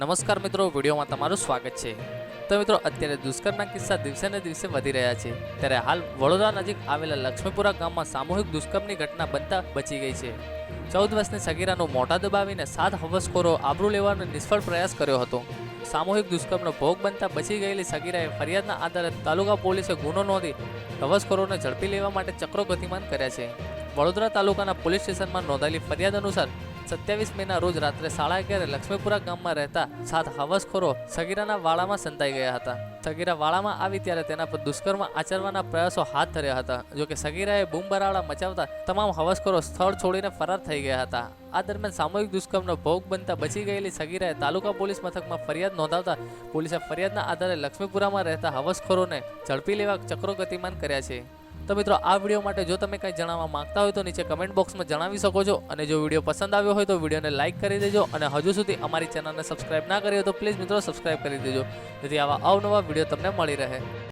નમસ્કાર મિત્રો, વિડીયોમાં તમારું સ્વાગત છે। તો મિત્રો, અત્યારે દુષ્કર્મના કિસ્સા દિવસે ને દિવસે વધી રહ્યા છે। ત્યારે હાલ વડોદરા નજીક આવેલા લક્ષ્મીપુરા ગામમાં સામૂહિક દુષ્કર્મની ઘટના બનતા બચી ગઈ છે। 14 વર્ષની સગીરાનું મોઢા દબાવીને 7 હવસખોરો આબરૂ લેવાનો નિષ્ફળ પ્રયાસ કર્યો હતો। સામૂહિક દુષ્કર્મનો ભોગ બનતા બચી ગયેલી સગીરાએ ફરિયાદના આધારે તાલુકા પોલીસે ગુનો નોંધી હવસખોરોને ઝડપી લેવા માટે ચક્રો ગતિમાન કર્યા છે। વડોદરા તાલુકાના પોલીસ સ્ટેશનમાં નોંધાયેલી ફરિયાદ અનુસાર 27 મેના રોજ રાત્રે 11:30 લક્ષ્મીપુરા ગામમાં રહેતા 7 હવસખોરો સગીરાના વાડામાં સંતાઈ ગયા હતા। સગીરા વાડામાં આવી ત્યારે તેના પર દુષ્કર્મ આચરવાના પ્રયાસો હાથ ધર્યા હતા। જોકે સગીરાએ બૂમબરાડા મચાવતા તમામ હવસખોરો સ્થળ છોડીને ફરાર થઈ ગયા હતા। આ દરમિયાન સામૂહિક દુષ્કર્મનો ભોગ બનતા બચી ગયેલી સગીરાએ તાલુકા પોલીસ મથકમાં ફરિયાદ નોંધાવતા પોલીસે ફરિયાદના આધારે લક્ષ્મીપુરામાં રહેતા હવસખોરોને ઝડપી લેવા ચક્રો ગતિમાન કર્યા છે। તો મિત્રો, આ વિડીયો માટે જો તમે કંઈ જણાવવા માંગતા હોય તો નીચે કમેન્ટ બોક્સમાં જણાવી શકો છો। અને જો વિડીયો પસંદ આવ્યો હોય તો વિડીયોને લાઇક કરી દેજો। અને હજુ સુધી અમારી ચેનલને સબસ્ક્રાઇબ ના કરી હોય તો પ્લીઝ મિત્રો સબસ્ક્રાઇબ કરી દેજો, જેથી આવા અવનવા વિડીયો તમને મળી રહે।